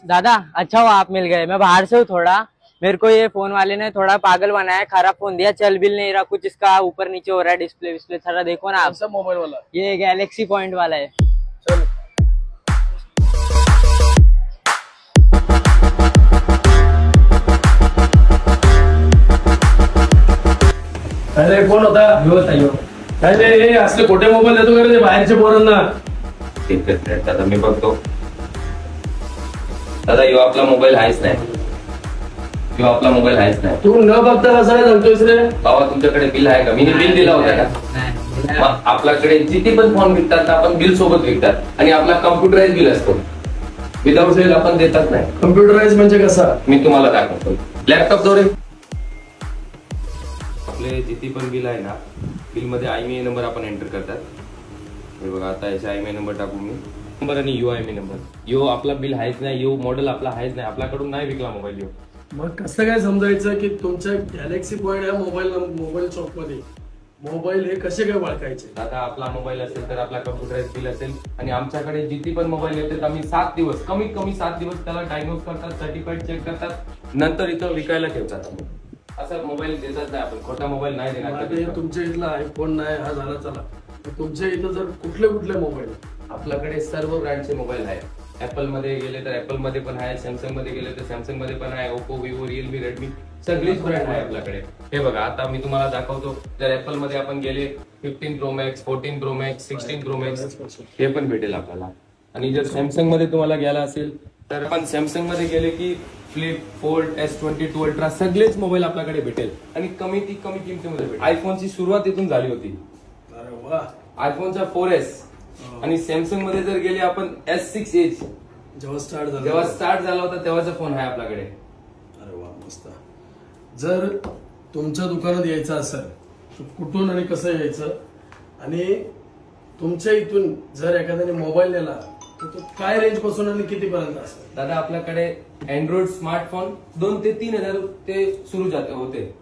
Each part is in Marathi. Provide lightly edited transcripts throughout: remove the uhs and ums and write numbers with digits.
दादा अच्छा हुआ आप मिल गए। मैं बाहर से हूँ थोड़ा, मेरे को ये फोन वाले ने थोड़ा पागल बनाया, खराब फोन दिया, चल बिल नहीं रहा, कुछ इसका ऊपर नीचे हो रहा है, डिस्प्ले विस्प्ले सारा देखो ना आप। सब मोबाइल वाला ये गैलेक्सी पॉइंट वाला है। चल अरे कोण होता? अरे हे असले खोटे मोबाईल देतो का रे बाहेरच्या पोरांना? दादा मी बघतो. दादा यो आपला मोबाईल आहेच नाही, यो आपला मोबाईल आहेच नाही. तू न बघता कसा काय सांगतोयस रे? बाबा तुमच्याकडे बिल आहे का? मी बिल दिला होता का? मग आपल्याकडे जिथे पण फोन विकतात आपण बिल सोबत विकतात आणि आपला कम्प्युटराइज बिल असतो, विदाउट बिल आपण देतात नाही. कम्प्युटराइज म्हणजे कसा? मी तुम्हाला दाखवतो लॅपटॉप द्वारे. आपले जिथे पण बिल आहे ना, बिल मध्ये IMEI नंबर आपण एंटर करतात. हे बघा आता याचा IMEI नंबर टाकू मी, नंबर आणि UIMEI नंबर. यो आपला बिल आहेच नाही, यो मॉडेल आपला आहेच नाही, आपल्याकडून नाही विकला मोबाईल यो. मग कसं काय समजायचं की तुमच्या गॅलेक्सी पॉइंट या मोबाईल शॉप मध्ये मोबाईल हे कसे काय ओळखायचे? आता आपला मोबाईल असेल तर आपला कम्प्युटराइज बिल असेल आणि आमच्याकडे जिथे पण मोबाईल येतात आम्ही 7 दिवस कमीत कमी 7 दिवस त्याला डायग्नोज करतात, सर्टिफाईड चेक करतात, नंतर इथं विकायला ठेवतात. आम्ही असं मोबाईल देतात नाही, आपण खोटा मोबाईल नाही देणार. तुमच्या इथला आयफोन नाही हा झाला, चला तुमच्या इथं जर कुठले कुठले मोबाईल? आपल्याकडे सर्व ब्रँडचे मोबाईल आहे. ऍपल मध्ये गेले तर ऍपल मध्ये पण आहे, सॅमसंग मध्ये गेले तर सॅमसंग मध्ये पण आहे, ओप्पो, विवो, रिअलमी, रेडमी सगळीच ब्रँड आहे आपल्याकडे. हे बघा आता मी तुम्हाला दाखवतो. जर ऍपल मध्ये आपण गेले 15 Pro Max, 14 Pro Max, 16 Pro Max हे पण भेटेल आपल्याला. आणि जर सॅमसंग मध्ये तुम्हाला घ्यायला असेल तर आपण सॅमसंग मध्ये गेले की फ्लिप, फोल्ड, S22 अल्ट्रा सगळेच मोबाईल आपल्याकडे भेटेल आणि कमी किमतीमध्ये भेटेल. आयफोनची सुरुवात इथून झाली होती. अरे वा, आयफोनचा 4S आणि सॅमसंग मध्ये जर गेले आपण S6 Edge जेव्हा स्टार्ट झाला होता तेव्हाचा फोन आहे आपल्याकडे. अरे वा मस्त. जर तुमच्या दुकानात यायचं असेल तर कुठून आणि कसं यायचं, आणि तुमच्या इथून जर एखाद्याने मोबाईल नेला तर तो काय रेंज पासून आणि किती पर्यंत असेल? दादा आपल्याकडे अँड्रॉइड स्मार्टफोन 2 ते 3,000 ते सुरू होते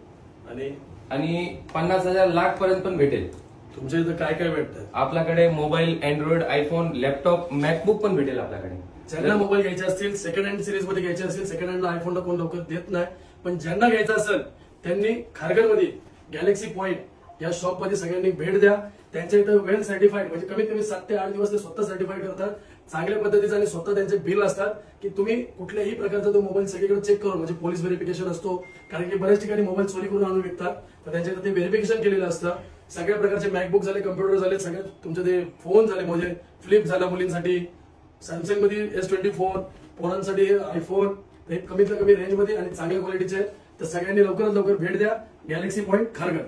आणि 50,000 लाख पर्यंत पण भेटेल. तुमच्या इथं काय काय भेटतं? आपल्याकडे mobile, Android, iPhone, laptop, MacBook पण भेटेल आपल्याकडे. ज्यांना मोबाईल घ्यायचे असतील, सेकंड हँड सिरीज मध्ये घ्यायचे असतील, सेकंड हँडला आयफोनला कोण लवकर देत नाही, पण ज्यांना घ्यायचं असेल त्यांनी खारघरमध्ये गॅलेक्सी पॉइंट या शॉप मध्ये सगळ्यांनी भेट द्या. त्यांच्या इथं वेल सर्टिफाईड म्हणजे कमीत कमी 7 ते 8 दिवस ते स्वतः सर्टिफाईड करतात, चांगल्या पद्धतीचं, आणि स्वतः त्यांचे बिल असतात की तुम्ही कुठल्याही प्रकारचा तो मोबाईल सगळीकडे चेक करून, म्हणजे पोलीस व्हेरिफिकेशन असतो, कारण की बऱ्याच ठिकाणी मोबाईल चोरी करून आणून विकतात, तर त्यांच्या इथं ते व्हेरिफिकेशन केलेलं असतं. सगळ्या प्रकारचे मॅकबुक झाले, कम्प्युटर झाले, सगळे तुमचे ते फोन झाले, म्हणजे फ्लिप झाला मुलींसाठी, सॅमसंग मध्ये S24, पोरांसाठी आयफोन, हे कमीत कमी रेंज मध्ये आणि चांगल्या क्वालिटीचे. तर सगळ्यांनी लवकरात लवकर भेट द्या गॅलेक्सी पॉइंट खारघर.